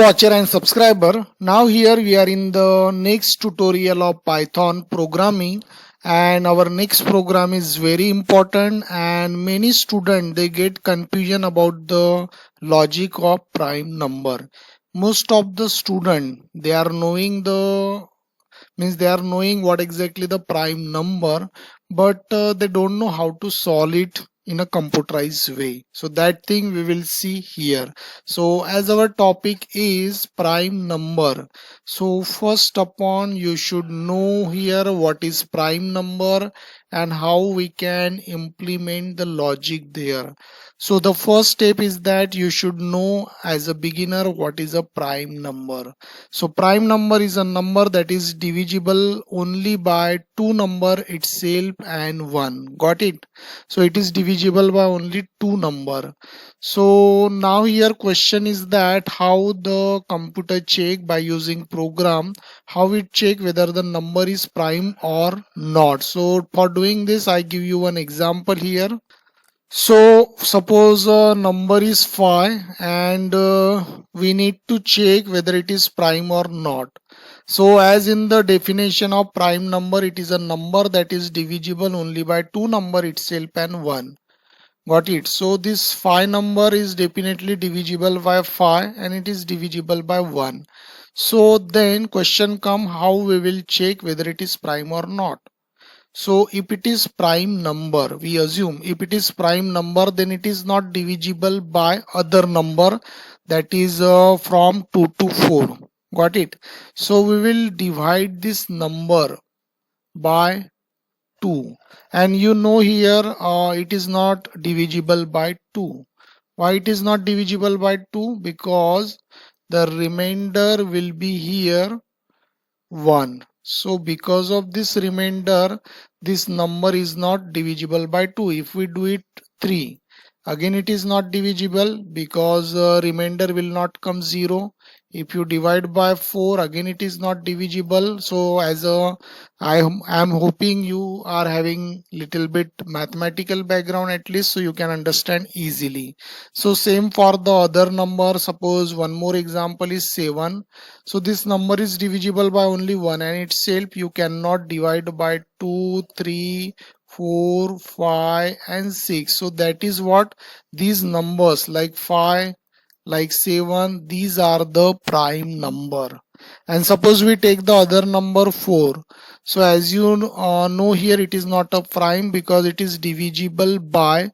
watcher and subscriber. Now here we are in the next tutorial of Python programming, and our next program is very important, and many students they get confusion about the logic of prime number. Most of the student they are knowing the means they are knowing what exactly the prime number, but they don't know how to solve it in a computerized way. So that thing we will see here. So as our topic is prime number, so first upon you should know here what is prime number and how we can implement the logic there. So the first step is that you should know as a beginner what is a prime number. So prime number is a number that is divisible only by two number itself and 1. Got it? So it is divisible by only two number. So now here question is that how the computer check by using program, how it check whether the number is prime or not. So for doing this I give you one example here. So suppose a number is 5 and we need to check whether it is prime or not. So as in the definition of prime number, it is a number that is divisible only by two number itself and 1. Got it? So this 5 number is definitely divisible by 5 and it is divisible by 1. So then question come, how we will check whether it is prime or not. So if it is prime number, we assume if it is prime number, then it is not divisible by other number, that is from 2 to 4. Got it? So we will divide this number by 2, and you know here it is not divisible by 2. Why it is not divisible by 2? Because the remainder will be here 1. So because of this remainder, this number is not divisible by 2. If we do it 3, again it is not divisible because remainder will not come 0. If you divide by 4, again it is not divisible. So as a I am hoping you are having little bit mathematical background at least, so you can understand easily. So same for the other number. Suppose one more example is 7. So this number is divisible by only 1 and itself you cannot divide by 2, 3, 4, 5 and 6. So that is what these numbers like 5, like 7, these are the prime number. And suppose we take the other number 4. So as you know here it is not a prime because it is divisible by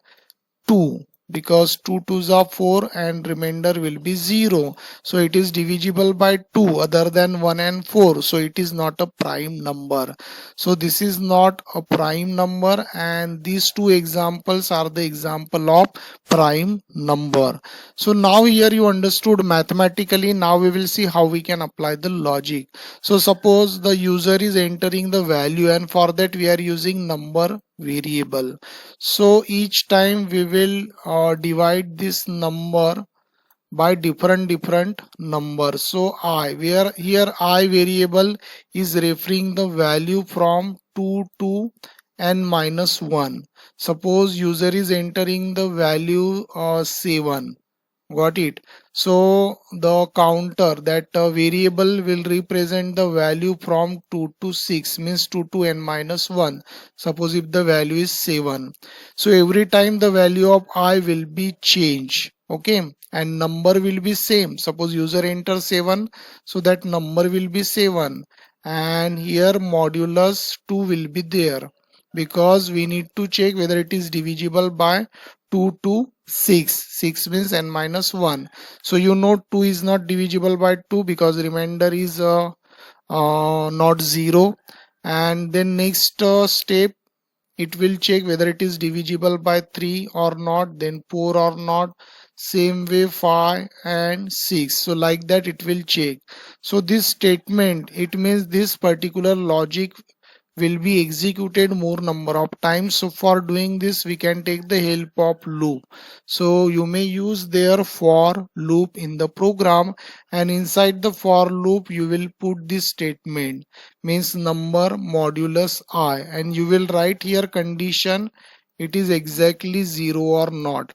2, because 2 2s are 4 and remainder will be 0. So it is divisible by 2 other than 1 and 4. So it is not a prime number. So this is not a prime number, and these two examples are the example of prime number. So now here you understood mathematically. Now we will see how we can apply the logic. So suppose the user is entering the value, and for that we are using number variable. So each time we will divide this number by different numbers. So I, where here I variable is referring the value from 2 to n minus 1. Suppose user is entering the value 7. Got it? So the counter, that variable will represent the value from 2 to 6, means 2 to n minus 1. Suppose if the value is 7. So every time the value of I will be changed. Okay, and number will be same. Suppose user enters 7, so that number will be 7, and here modulus 2 will be there, because we need to check whether it is divisible by 2 to 6. 6 means n minus 1. So you know 2 is not divisible by 2 because remainder is not 0. And then next step, it will check whether it is divisible by 3 or not, then 4 or not. Same way 5 and 6. So like that it will check. So this statement, it means this particular logic will be executed more number of times. So for doing this we can take the help of loop. So you may use their for loop in the program, and inside the for loop you will put this statement, means number modulus I, and you will write here condition, it is exactly 0 or not.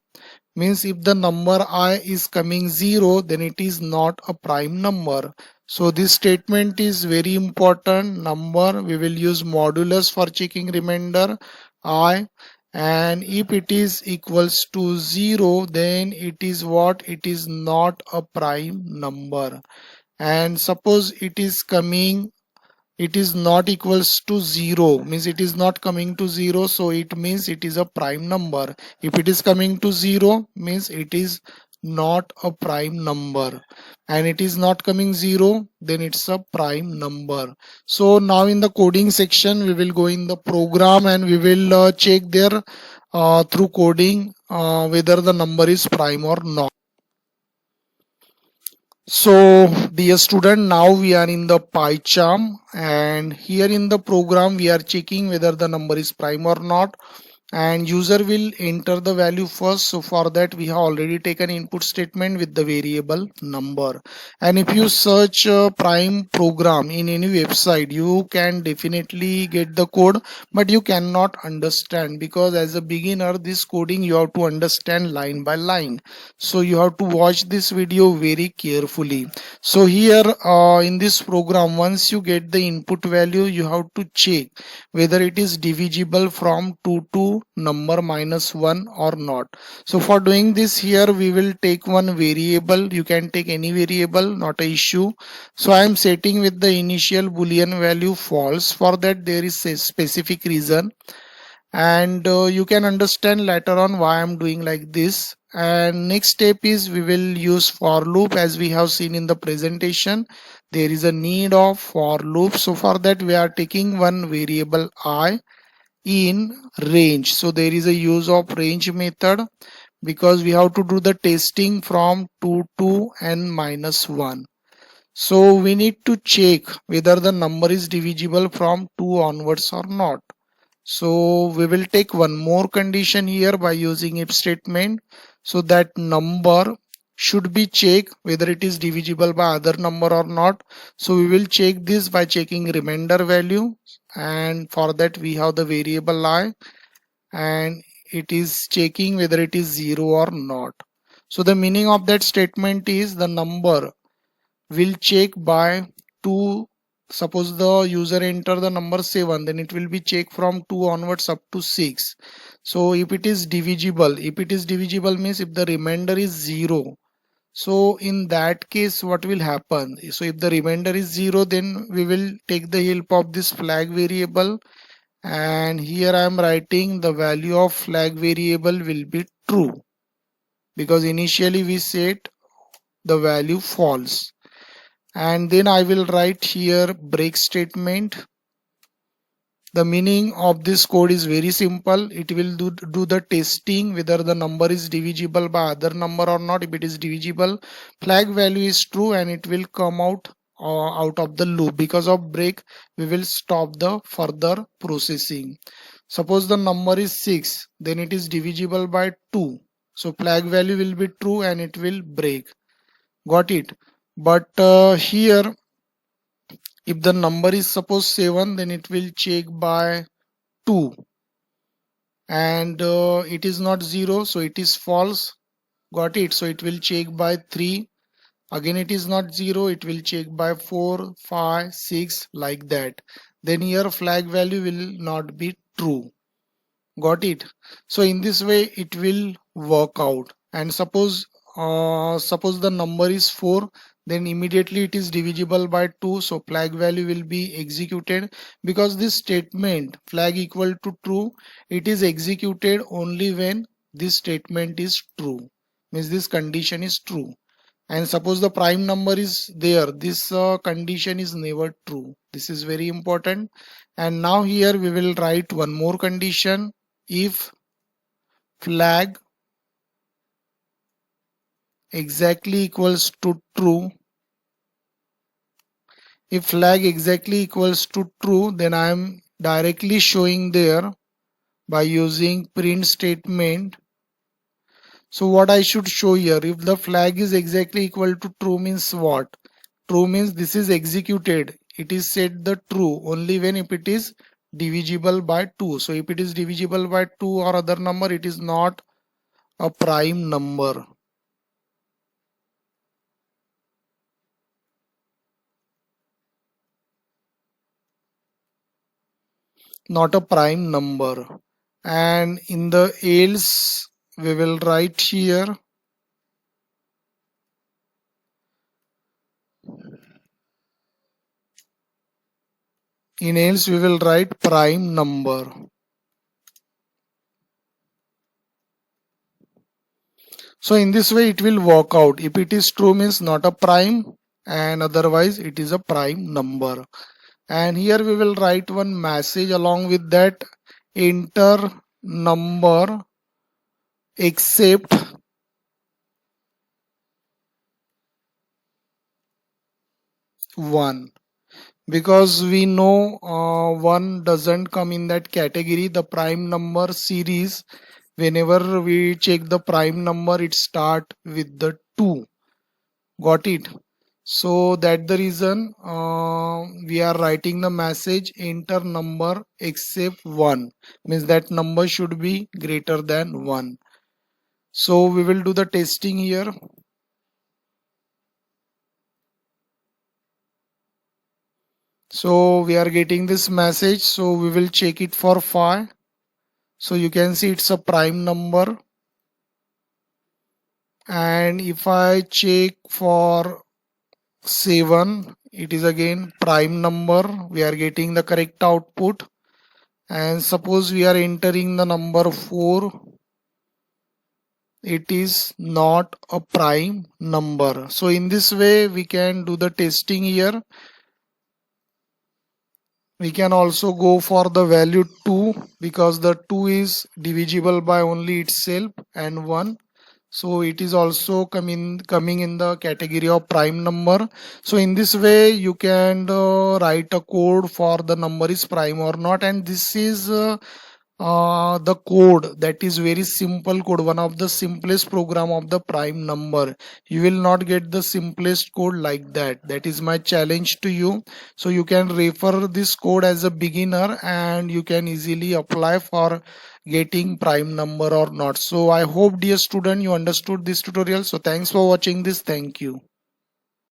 Means if the number I is coming 0, then it is not a prime number. So this statement is very important. Number, we will use modulus for checking remainder I, and if it is equals to 0, then it is what? It is not a prime number. And suppose it is coming, it is not equals to 0, means it is not coming to 0, so it means it is a prime number. If it is coming to 0, means it is not a prime number, and it is not coming 0, then it's a prime number. So now in the coding section we will go in the program and we will check there through coding whether the number is prime or not. So dear student, now we are in the PyCharm, and here in the program we are checking whether the number is prime or not, and user will enter the value first. So for that we have already taken input statement with the variable number. And if you search prime program in any website, you can definitely get the code, but you cannot understand, because as a beginner this coding you have to understand line by line. So you have to watch this video very carefully. So here in this program, once you get the input value, you have to check whether it is divisible from 2 to number -1 or not. So for doing this, here we will take one variable. You can take any variable, not a issue. So I am setting with the initial boolean value false. For that there is a specific reason, and you can understand later on why I'm doing like this. And next step is we will use for loop. As we have seen in the presentation, there is a need of for loop. So for that we are taking one variable I in range. So there is a use of range method, because we have to do the testing from 2 to n-1. So we need to check whether the number is divisible from 2 onwards or not. So we will take one more condition here by using if statement. So that number should be checked whether it is divisible by other number or not. So we will check this by checking remainder value, and for that we have the variable I, and it is checking whether it is 0 or not. So the meaning of that statement is the number will check by 2. Suppose the user enter the number 7, then it will be checked from 2 onwards up to 6. So if it is divisible, means if the remainder is 0, so in that case what will happen? So if the remainder is 0, then we will take the help of this flag variable, and here I am writing the value of flag variable will be true, because initially we set the value false. And then I will write here break statement. The meaning of this code is very simple. It will do the testing whether the number is divisible by other number or not. If it is divisible, flag value is true, and it will come out of the loop. Because of break, we will stop the further processing. Suppose the number is 6, then it is divisible by 2. So flag value will be true and it will break. Got it? But here if the number is suppose 7, then it will check by 2, and it is not 0, so it is false. Got it? So it will check by 3. Again it is not 0, it will check by 4, 5, 6, like that. Then here flag value will not be true. Got it? So in this way it will work out. And suppose the number is 4, then immediately it is divisible by 2, so flag value will be executed. Because this statement flag equal to true, it is executed only when this statement is true, means this condition is true. And suppose the prime number is there, this condition is never true. This is very important. And now here we will write one more condition. If flag exactly equals to true, if flag exactly equals to true, then I am directly showing there by using print statement. So what I should show here, if the flag is exactly equal to true means what? True means this is executed. It is set the true only when if it is divisible by 2. So if it is divisible by 2 or other number, it is not a prime number. Not a prime number. And in the else we will write here, in else we will write prime number. So in this way it will work out. If it is true means not a prime, and otherwise it is a prime number. And here we will write one message along with that: enter number except 1, because we know 1 doesn't come in that category, the prime number series. Whenever we check the prime number, it start with the 2. Got it? So that the reason we are writing the message enter number except 1, means that number should be greater than 1. So we will do the testing here. So we are getting this message, so we will check it for 5. So you can see it's a prime number. And if I check for 7, it is again prime number. We are getting the correct output. And suppose we are entering the number 4, it is not a prime number. So in this way we can do the testing here. We can also go for the value 2, because the 2 is divisible by only itself, and 1, so it is also coming in the category of prime number. So in this way you can write a code for the number is prime or not. And this is the code that is very simple code, one of the simplest program of the prime number. You will not get the simplest code like that. That is my challenge to you. So you can refer this code as a beginner and you can easily apply for getting prime number or not. So I hope, dear student, you understood this tutorial. So thanks for watching this. Thank you.